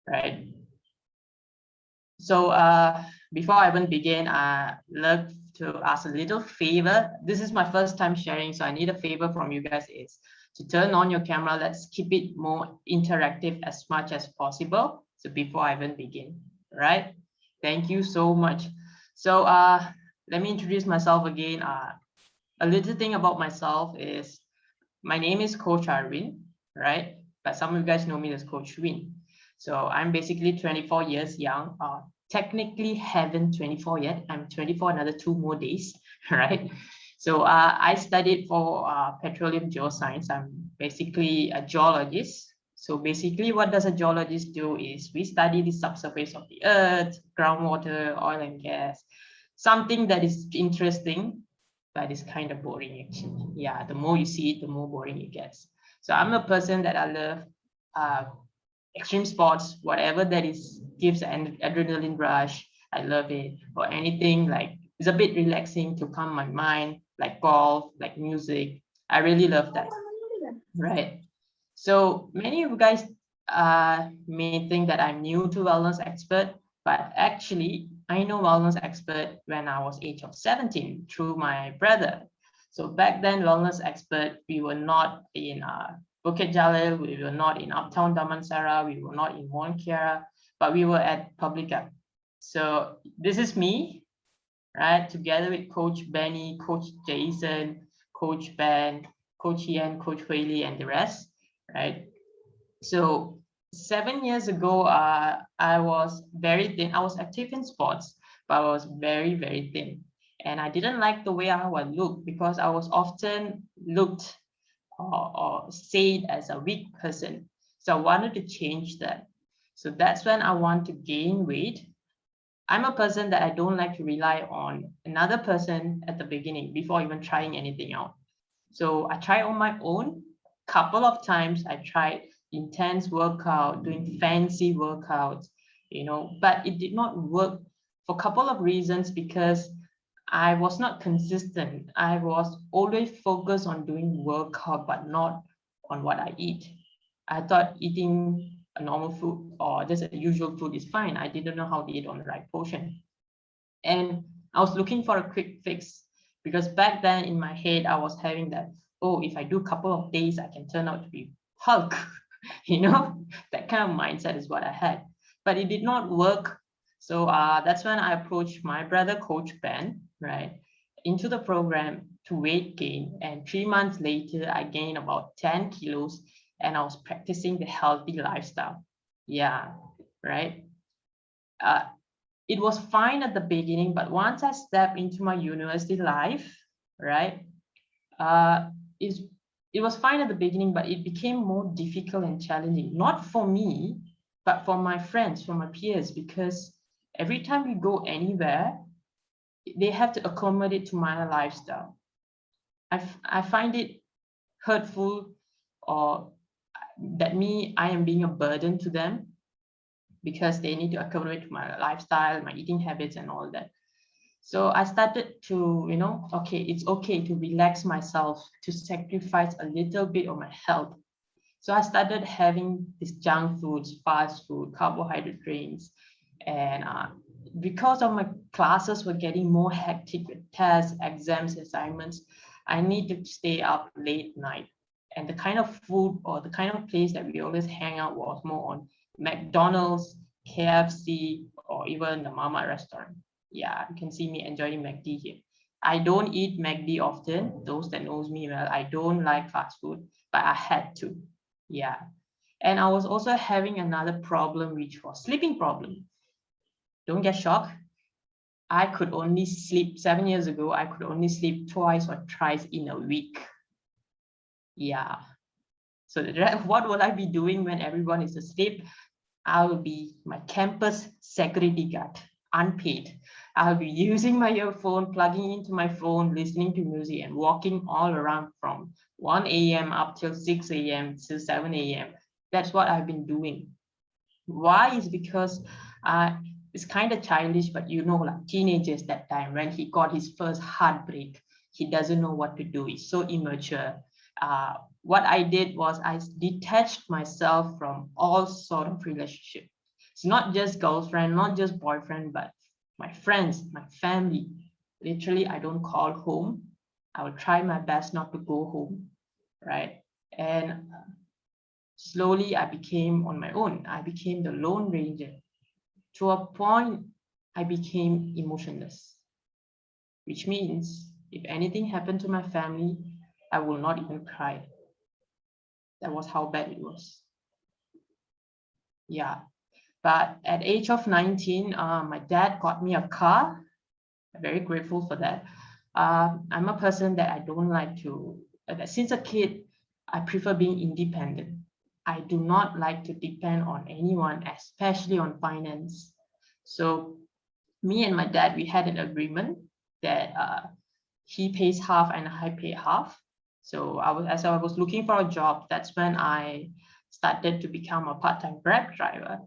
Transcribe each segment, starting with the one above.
right? So before I even begin, I love to ask a little favor. This is my first time sharing, so I need a favor from you guys is to turn on your camera. Let's keep it more interactive as much as possible. So before I even begin, right? Thank you so much. So let me introduce myself again. A little thing about myself is my name is Coach Arwin, right? But some of you guys know me as Coach Win. So I'm basically 24 years young. Technically haven't 24 yet. I'm 24 another 2 more days, right? So I studied for petroleum geoscience. I'm basically a geologist. So basically what does a geologist do is we study the subsurface of the earth, groundwater, oil and gas, something that is interesting, but it's kind of boring actually. Yeah, the more you see it, the more boring it gets. So I'm a person that I love extreme sports, whatever that is gives an adrenaline rush. I love it. Or anything like it's a bit relaxing to calm my mind, like golf, like music. I really love that. Right. So many of you guys may think that I'm new to wellness expert, but actually I know wellness expert when I was age of 17 through my brother. So back then, wellness expert, we were not in Bukit Jalil, we were not in Uptown Damansara, we were not in Mont Kiara, but we were at Publica. So this is me, right? Together with Coach Benny, Coach Jason, Coach Ben, Coach Ian, Coach Whaley, and the rest, right? So 7 years ago, I was very thin. I was active in sports, but I was very, very thin. And I didn't like the way how I looked because I was often looked or said as a weak person. So I wanted to change that. So that's when I want to gain weight. I'm a person that I don't like to rely on another person at the beginning before even trying anything out. So I tried on my own. Couple of times I tried intense workout, doing fancy workouts, but it did not work for a couple of reasons because I was not consistent. I was always focused on doing workout, but not on what I eat. I thought eating a normal food or just a usual food is fine. I didn't know how to eat on the right portion. And I was looking for a quick fix because back then in my head, I was having that, oh, if I do a couple of days, I can turn out to be Hulk. That kind of mindset is what I had, but it did not work. So that's when I approached my brother, Coach Ben, right, into the program to weight gain. And 3 months later, I gained about 10 kilos and I was practicing the healthy lifestyle. Yeah, right. It was fine at the beginning, but once I stepped into my university life, right, uh, it was fine at the beginning, but it became more difficult and challenging, not for me, but for my friends, for my peers, because every time we go anywhere, they have to accommodate to my lifestyle. I find it hurtful or that I am being a burden to them because they need to accommodate to my lifestyle, my eating habits and all that. So I started to, okay, it's okay to relax myself, to sacrifice a little bit of my health. So I started having these junk foods, fast food, carbohydrate drinks. And because of my classes were getting more hectic with tests, exams, assignments, I need to stay up late night. And the kind of food or the kind of place that we always hang out was more on McDonald's, KFC, or even the Mama restaurant. Yeah, you can see me enjoying McD here. I don't eat McD often. Those that knows me well, I don't like fast food, but I had to. Yeah. And I was also having another problem, which was sleeping problem. Don't get shocked. I could only sleep 7 years ago. I could only sleep twice or thrice in a week. Yeah. So what will I be doing when everyone is asleep? I will be my campus security guard, unpaid. I'll be using my earphone, plugging into my phone, listening to music and walking all around from 1 a.m. up till 6 a.m. to 7 a.m. That's what I've been doing. Why? Is because it's kind of childish, but like teenagers that time when he got his first heartbreak, he doesn't know what to do. He's so immature. What I did was I detached myself from all sort of relationship. It's not just girlfriend, not just boyfriend, but my friends, my family. Literally, I don't call home. I will try my best not to go home, right? And slowly I became on my own. I became the Lone Ranger. To a point, I became emotionless, which means if anything happened to my family, I will not even cry. That was how bad it was. Yeah. But at age of 19, my dad got me a car. I'm very grateful for that. I'm a person that I don't like to, since a kid, I prefer being independent. I do not like to depend on anyone, especially on finance. So me and my dad, we had an agreement that he pays half and I pay half. So as I was looking for a job, that's when I started to become a part-time Grab driver.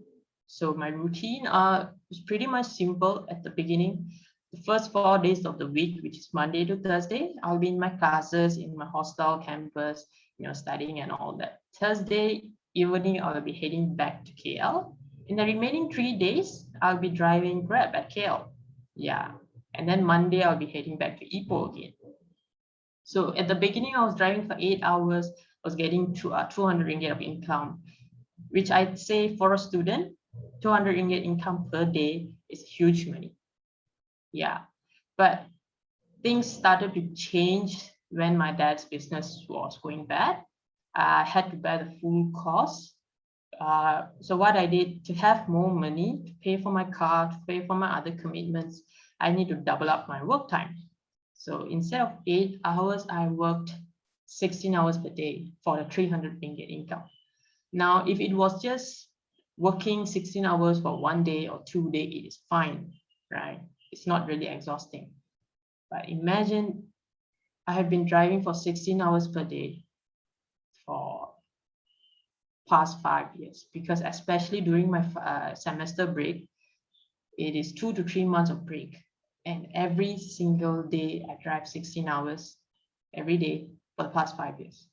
So my routine was pretty much simple at the beginning. The first 4 days of the week, which is Monday to Thursday, I'll be in my classes, in my hostel campus, studying and all that. Thursday evening, I'll be heading back to KL. In the remaining 3 days, I'll be driving Grab at KL. Yeah. And then Monday, I'll be heading back to Ipoh again. So at the beginning, I was driving for 8 hours. I was getting 200 ringgit of income, which I'd say for a student, 200 ringgit income per day is huge money. Yeah. But things started to change when my dad's business was going bad. I had to bear the full cost. So what I did to have more money to pay for my car, to pay for my other commitments, I need to double up my work time. So instead of 8 hours, I worked 16 hours per day for the 300 ringgit income. Now, if it was just working 16 hours for 1 day or 2 days, it is fine, right? It's not really exhausting. But imagine I have been driving for 16 hours per day for past 5 years, because especially during my semester break, it is 2 to 3 months of break. And every single day I drive 16 hours every day for the past 5 years.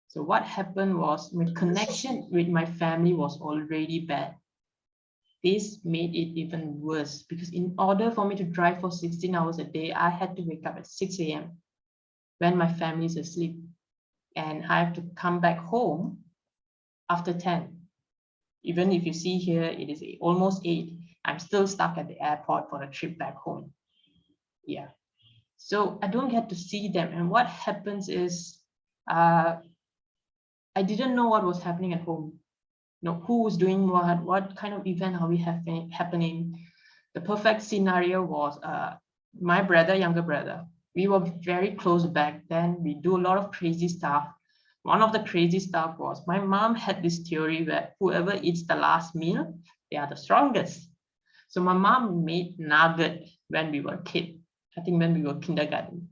So what happened was my connection with my family was already bad. This made it even worse because in order for me to drive for 16 hours a day, I had to wake up at 6 a.m. when my family is asleep. And I have to come back home after 10. Even if you see here, it is almost 8. I'm still stuck at the airport for a trip back home. Yeah. So I don't get to see them. And what happens is I didn't know what was happening at home. Who was doing what kind of event are we having happening. The perfect scenario was my brother, younger brother. We were very close back then. We do a lot of crazy stuff. One of the crazy stuff was my mom had this theory that whoever eats the last meal, they are the strongest. So my mom made nugget when we were kids. I think when we were kindergarten.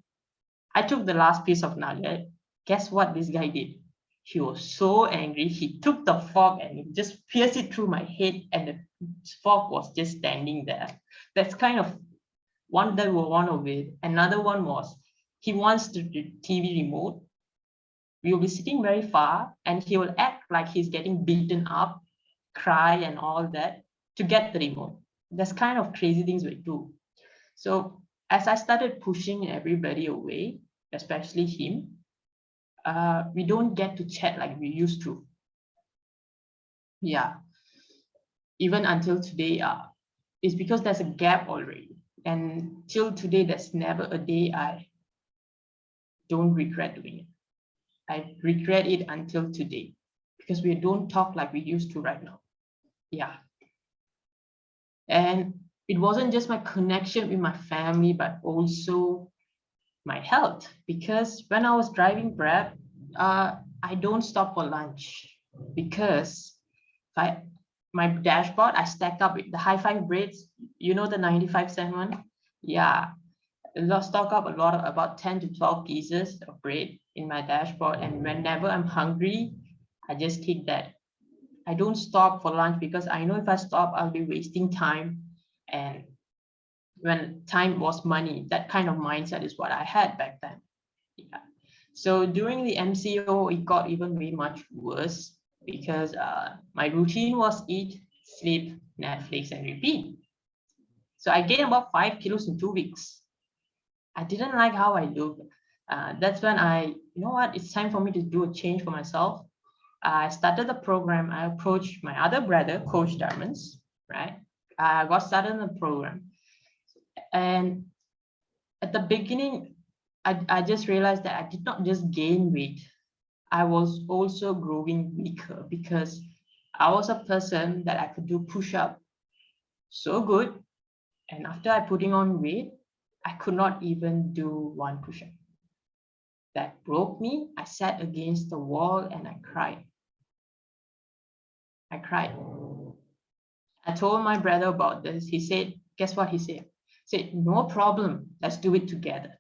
I took the last piece of nugget. Guess what this guy did? He was so angry. He took the fork and he just pierced it through my head, and the fork was just standing there. That's kind of one that we were one of it. Another one was he wants the TV remote. We will be sitting very far and he will act like he's getting beaten up, cry and all that to get the remote. That's kind of crazy things we do. So as I started pushing everybody away, especially him, we don't get to chat like we used to. Yeah. Even until today, it's because there's a gap already. And till today, there's never a day I don't regret doing it. I regret it until today because we don't talk like we used to right now. Yeah. And it wasn't just my connection with my family, but also my health. Because when I was driving Grab, I don't stop for lunch because my dashboard, I stack up with the high five braids, the 95-cent one. Yeah, I stock up about 10 to 12 pieces of bread in my dashboard. And whenever I'm hungry, I just take that. I don't stop for lunch because I know if I stop, I'll be wasting time. And when time was money, that kind of mindset is what I had back then. Yeah. So during the MCO, it got even way much worse because my routine was eat, sleep, Netflix, and repeat. So I gained about 5 kilos in 2 weeks. I didn't like how I look. That's when you know what, it's time for me to do a change for myself. I started the program. I approached my other brother, Coach Diamonds, right? I got started in the program. And at the beginning, I just realized that I did not just gain weight. I was also growing weaker because I was a person that I could do push-up so good. And after I putting on weight, I could not even do one push-up. That broke me. I sat against the wall and I cried. I cried. I told my brother about this. He said, guess what he said? He said, no problem. Let's do it together.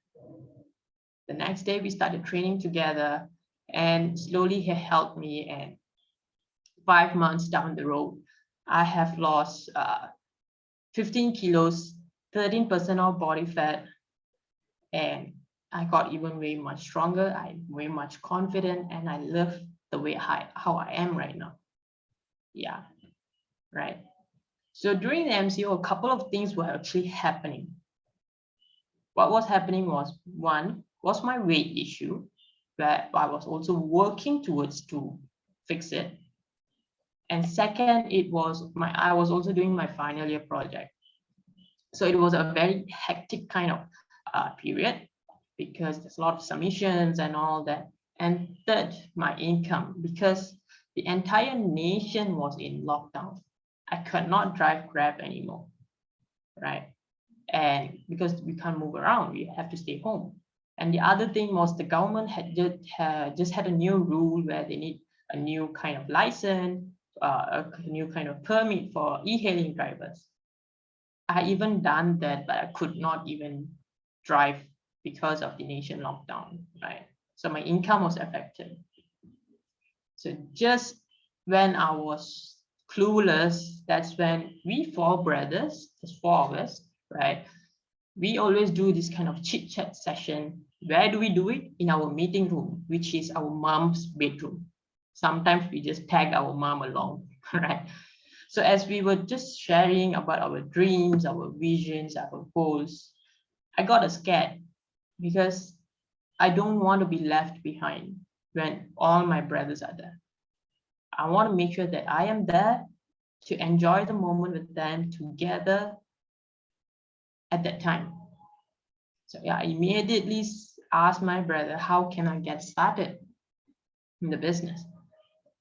The next day we started training together and slowly he helped me. And 5 months down the road, I have lost 15 kilos, 13% of body fat. And I got even way much stronger. I'm way much confident and I love the way how I am right now. Yeah, right. So during the MCO, a couple of things were actually happening. What was happening was, one was my weight issue, where I was also working towards to fix it. And second, I was also doing my final year project. So it was a very hectic kind of period because there's a lot of submissions and all that. And third, my income, because the entire nation was in lockdown. I could not drive Grab anymore, right? And because we can't move around, we have to stay home. And the other thing was the government had just had a new rule where they need a new kind of license, a new kind of permit for e-hailing drivers. I even done that, but I could not even drive because of the nation lockdown, right? So my income was affected. So just when I was clueless, that's when we four brothers, there's four of us, right? We always do this kind of chit chat session. Where do we do it? In our meeting room, which is our mom's bedroom. Sometimes we just tag our mom along, right? So as we were just sharing about our dreams, our visions, our goals, I got scared because I don't want to be left behind when all my brothers are there. I want to make sure that I am there to enjoy the moment with them together at that time. So yeah, I immediately asked my brother, how can I get started in the business?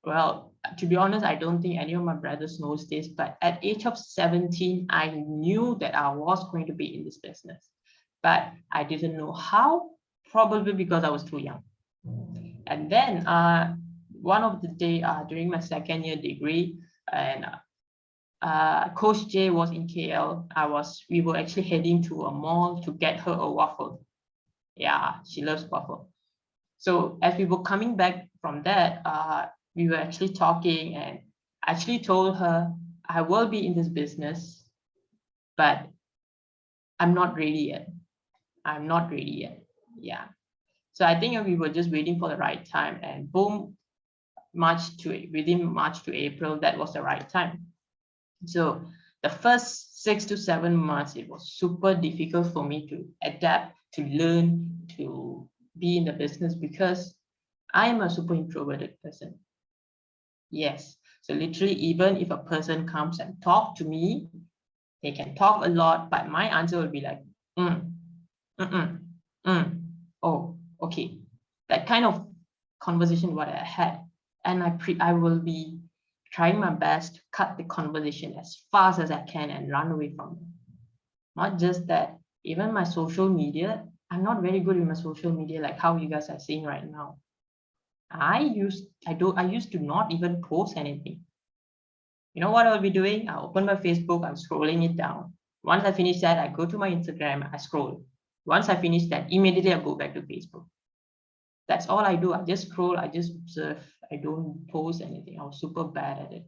Well, to be honest, I don't think any of my brothers knows this, but at age of 17, I knew that I was going to be in this business, but I didn't know how, probably because I was too young. And then one of the day during my second year degree, and Coach J was in KL. We were actually heading to a mall to get her a waffle. Yeah, she loves waffle. So as we were coming back from that, we were actually talking, and I actually told her I will be in this business, but I'm not ready yet. I'm not ready yet. Yeah. So I think we were just waiting for the right time, and boom, within March to April, that was the right time. So the first 6 to 7 months, it was super difficult for me to adapt, to learn, to be in the business because I am a super introverted person. Yes. So literally, even if a person comes and talk to me, they can talk a lot, but my answer will be like, oh, okay. That kind of conversation what I had. And I will be trying my best to cut the conversation as fast as I can and run away from it. Not just that, even my social media, I'm not very good with my social media like how you guys are seeing right now. I used to not even post anything. You know what I'll be doing? I open my Facebook, I'm scrolling it down. Once I finish that, I go to my Instagram, I scroll. Once I finish that, immediately I go back to Facebook. That's all I do. I just scroll, I just observe. I don't post anything. I was super bad at it.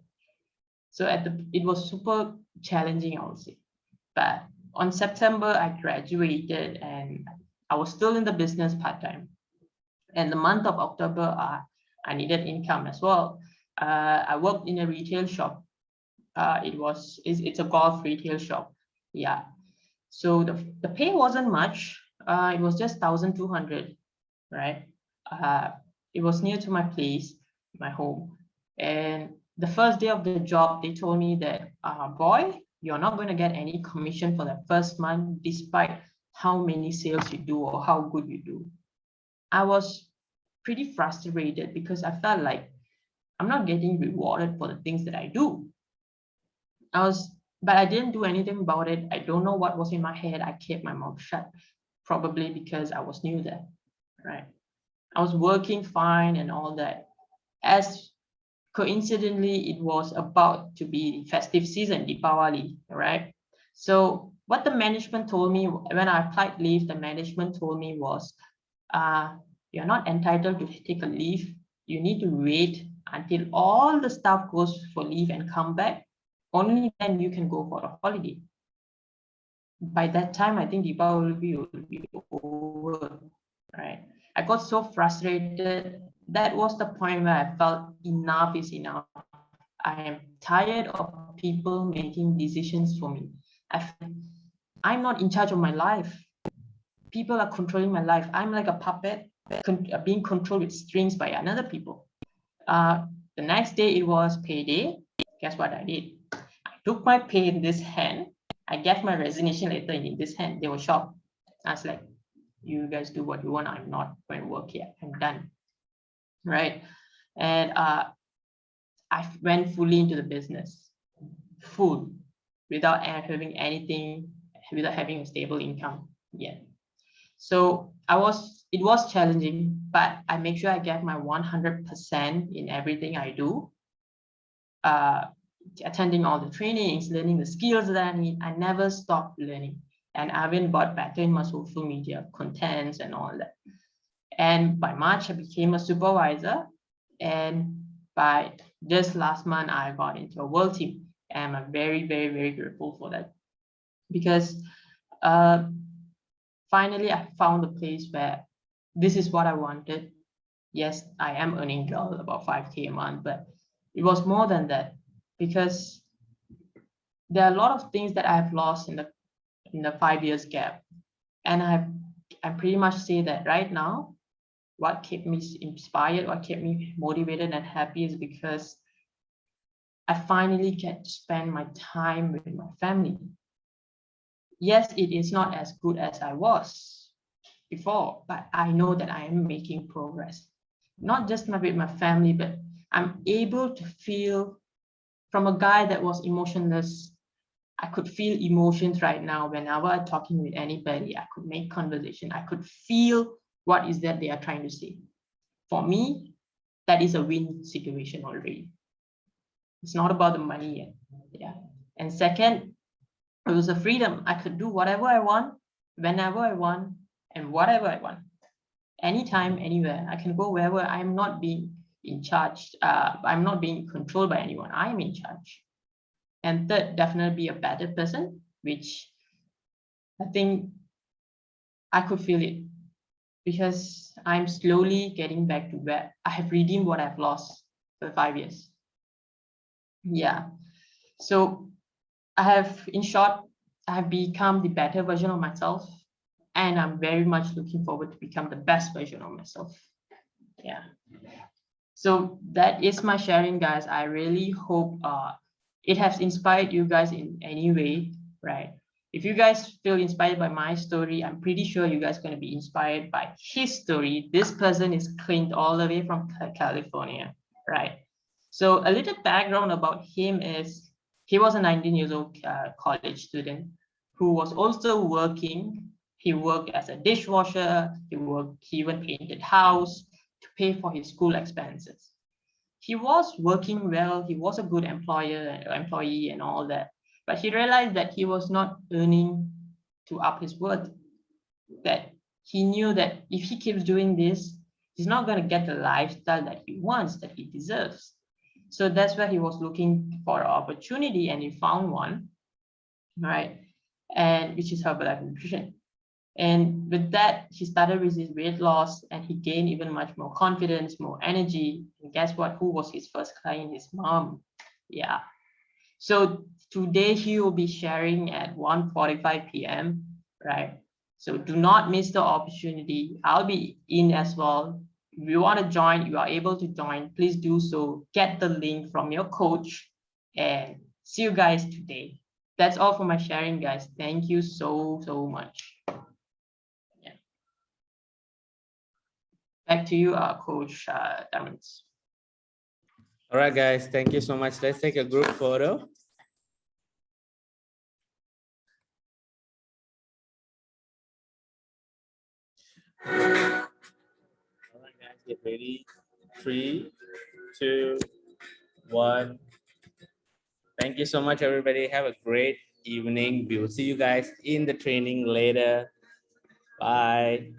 So it was super challenging, I would say. But on September, I graduated and I was still in the business part-time. And the month of October, I needed income as well. I worked in a retail shop. It's a golf retail shop. Yeah. So the pay wasn't much. It was just 1,200, right? Uh, it was near to my place, my home. And the first day of the job, they told me that, boy, you're not going to get any commission for the first month, despite how many sales you do or how good you do. I was pretty frustrated because I felt like I'm not getting rewarded for the things that I do. But I didn't do anything about it. I don't know what was in my head. I kept my mouth shut, probably because I was new there, right? I was working fine and all that. As coincidentally, it was about to be festive season, Deepawali, right? So what the management told me when I applied leave, the management told me was, you're not entitled to take a leave. You need to wait until all the staff goes for leave and come back. Only then you can go for a holiday. By that time, I think Deepawali will be over, right? I got so frustrated. That was the point where I felt enough is enough. I am tired of people making decisions for me. I'm not in charge of my life. People are controlling my life. I'm like a puppet being controlled with strings by another people. The next day it was payday. Guess what I did? I took my pay in this hand. I gave my resignation letter in this hand. They were shocked. I was like, you guys do what you want. I'm not going to work here. I'm done. Right. And I went fully into the business, full, without having anything, without having a stable income yet. So it was challenging, but I make sure I get my 100% in everything I do. Attending all the trainings, learning the skills that I need. I never stopped learning. And Arwin got better in my social media contents and all that. And by March, I became a supervisor. And by just last month, I got into a world team. And I'm very, very, very grateful for that. Because finally, I found a place where this is what I wanted. Yes, I am earning well about 5K a month, but it was more than that, because there are a lot of things that I have lost in the 5 years gap. And I pretty much say that right now, what kept me inspired, what kept me motivated and happy is because I finally get to spend my time with my family. Yes, it is not as good as I was before, but I know that I am making progress. Not just with my family, but I'm able to feel, from a guy that was emotionless, I could feel emotions right now. Whenever I'm talking with anybody, I could make conversation. I could feel what is that they are trying to say. For me, that is a win situation already. It's not about the money yet. Yeah. And second, it was a freedom. I could do whatever I want, whenever I want, and whatever I want. Anytime, anywhere. I can go wherever. I'm not being in charge. I'm not being controlled by anyone. I'm in charge. And third, definitely be a better person, which I think I could feel it, because I'm slowly getting back to where I have redeemed what I've lost for 5 years. Yeah. So in short, I have become the better version of myself, and I'm very much looking forward to become the best version of myself. Yeah. So that is my sharing, guys. I really hope it has inspired you guys in any way, right? If you guys feel inspired by my story, I'm pretty sure you guys are going to be inspired by his story. This person is claimed all the way from California, right? So a little background about him is he was a 19 years old college student who was also working. He worked as a dishwasher. He even painted house to pay for his school expenses. He was working well. He was a good employee and all that. But he realized that he was not earning to up his worth. That he knew that if he keeps doing this, he's not going to get the lifestyle that he wants, that he deserves. So that's where he was looking for an opportunity, and he found one, right? And which is Herbalife Nutrition. And with that, he started with his weight loss, and he gained even much more confidence, more energy. And guess what? Who was his first client? His mom. Yeah. So today he will be sharing at 1:45 p.m. right? So do not miss the opportunity. I'll be in as well. If you want to join, you are able to join. Please do so. Get the link from your coach and see you guys today. That's all for my sharing, guys. Thank you so much. Yeah. Back to you, Coach Darren. All right, guys, thank you so much. Let's take a group photo. All right, guys, get ready. 3, 2, 1. Thank you so much, everybody. Have a great evening. We will see you guys in the training later. Bye.